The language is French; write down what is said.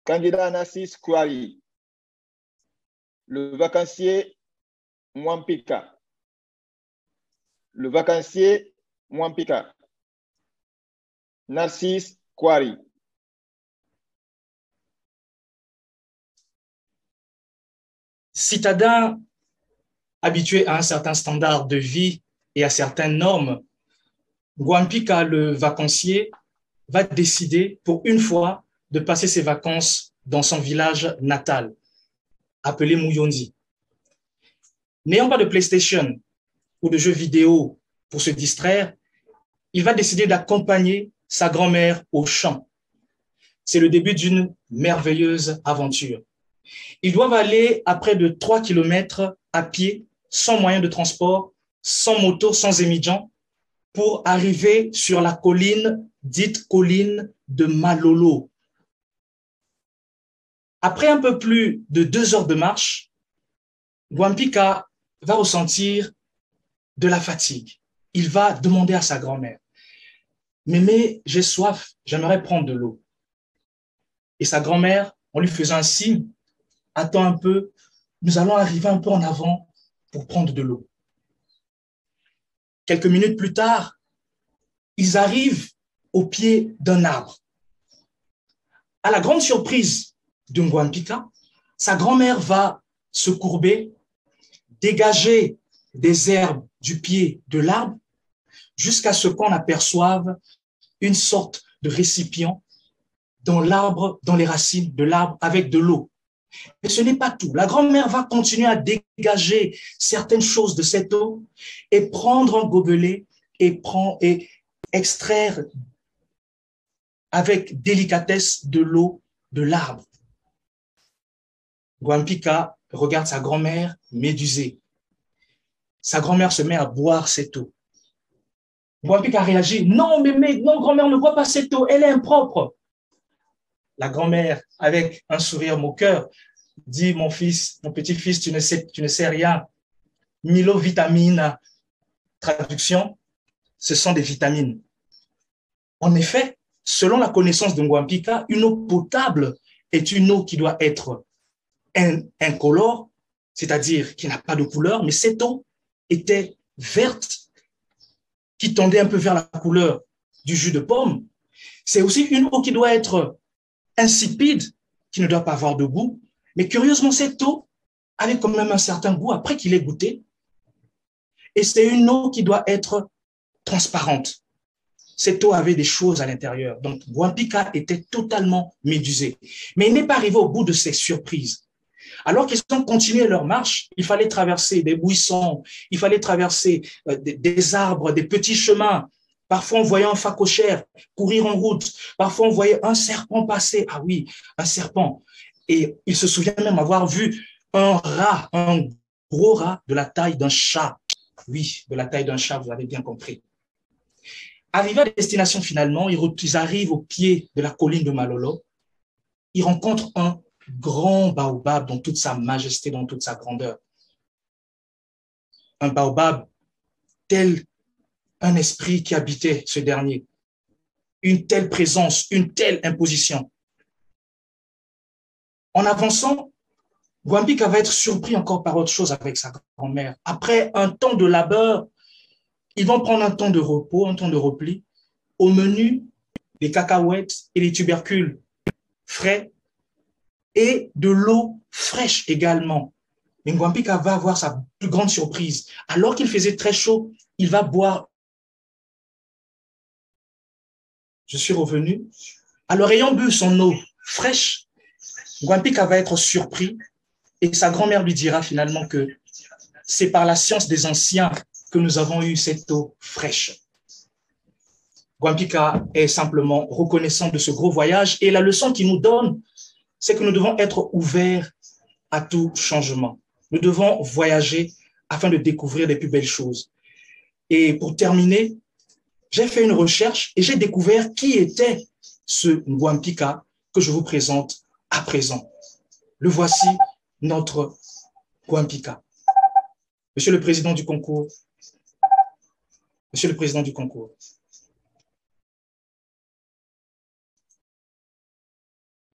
Candidat Narcisse Kouari. Le vacancier Mwampika. Le vacancier Mwampika. Narcisse Kouari. Citadin habitué à un certain standard de vie et à certaines normes, Mwampika, le vacancier, va décider pour une fois de passer ses vacances dans son village natal, appelé Mouyondi. N'ayant pas de PlayStation ou de jeux vidéo pour se distraire, il va décider d'accompagner sa grand-mère au champ. C'est le début d'une merveilleuse aventure. Ils doivent aller à près de 3 kilomètres à pied, sans moyen de transport, sans moto, sans émidjan, pour arriver sur la colline, dite colline de Malolo. Après un peu plus de 2 heures de marche, Mwampika va ressentir de la fatigue. Il va demander à sa grand-mère, « Mémé, j'ai soif, j'aimerais prendre de l'eau. » Et sa grand-mère, en lui faisant un signe, « Attends un peu, nous allons arriver un peu en avant pour prendre de l'eau. » Quelques minutes plus tard, ils arrivent au pied d'un arbre. À la grande surprise de Mwampika, sa grand-mère va se courber, dégager des herbes du pied de l'arbre jusqu'à ce qu'on aperçoive une sorte de récipient dans l'arbre, dans les racines de l'arbre avec de l'eau. Mais ce n'est pas tout. La grand-mère va continuer à dégager certaines choses de cette eau et prendre un gobelet et extraire avec délicatesse de l'eau de l'arbre. Mwampika regarde sa grand-mère médusée. Sa grand-mère se met à boire cette eau. Mwampika réagit, « Non, mémé, non, grand-mère, ne bois pas cette eau, elle est impropre. » La grand-mère, avec un sourire moqueur, dit, « Mon fils, mon petit-fils, tu ne sais rien. Milo-vitamine, traduction, ce sont des vitamines. » En effet, selon la connaissance de Mwampika, une eau potable est une eau qui doit être incolore, c'est-à-dire qui n'a pas de couleur, mais cette eau était verte, qui tendait un peu vers la couleur du jus de pomme. C'est aussi une eau qui doit être insipide, qui ne doit pas avoir de goût. Mais curieusement, cette eau avait quand même un certain goût après qu'il ait goûté. Et c'est une eau qui doit être transparente. Cette eau avait des choses à l'intérieur. Donc, Mwampika était totalement médusé. Mais il n'est pas arrivé au bout de ces surprises. Alors qu'ils ont continué leur marche, il fallait traverser des buissons, il fallait traverser des arbres, des petits chemins. Parfois, on voyait un phacochère courir en route. Parfois, on voyait un serpent passer. Ah oui, un serpent. Et il se souvient même avoir vu un rat, un gros rat de la taille d'un chat. Oui, de la taille d'un chat, vous avez bien compris. Arrivés à destination finalement, ils arrivent au pied de la colline de Malolo. Ils rencontrent un grand baobab dans toute sa majesté, dans toute sa grandeur. Un baobab tel un esprit qui habitait ce dernier. Une telle présence, une telle imposition. En avançant, Mwampika va être surpris encore par autre chose avec sa grand-mère. Après un temps de labeur, ils vont prendre un temps de repos, un temps de repli. Au menu, les cacahuètes et les tubercules frais et de l'eau fraîche également. Mais Mwampika va avoir sa plus grande surprise. Alors qu'il faisait très chaud, il va boire. Je suis revenu. Alors, ayant bu son eau fraîche, Mwampika va être surpris et sa grand-mère lui dira finalement que c'est par la science des anciens que nous avons eu cette eau fraîche. Mwampika est simplement reconnaissant de ce gros voyage et la leçon qu'il nous donne, c'est que nous devons être ouverts à tout changement. Nous devons voyager afin de découvrir les plus belles choses. Et pour terminer, j'ai fait une recherche et j'ai découvert qui était ce Mwampika que je vous présente à présent. Le voici, notre Mwampika. Monsieur le Président du concours, Monsieur le Président du concours,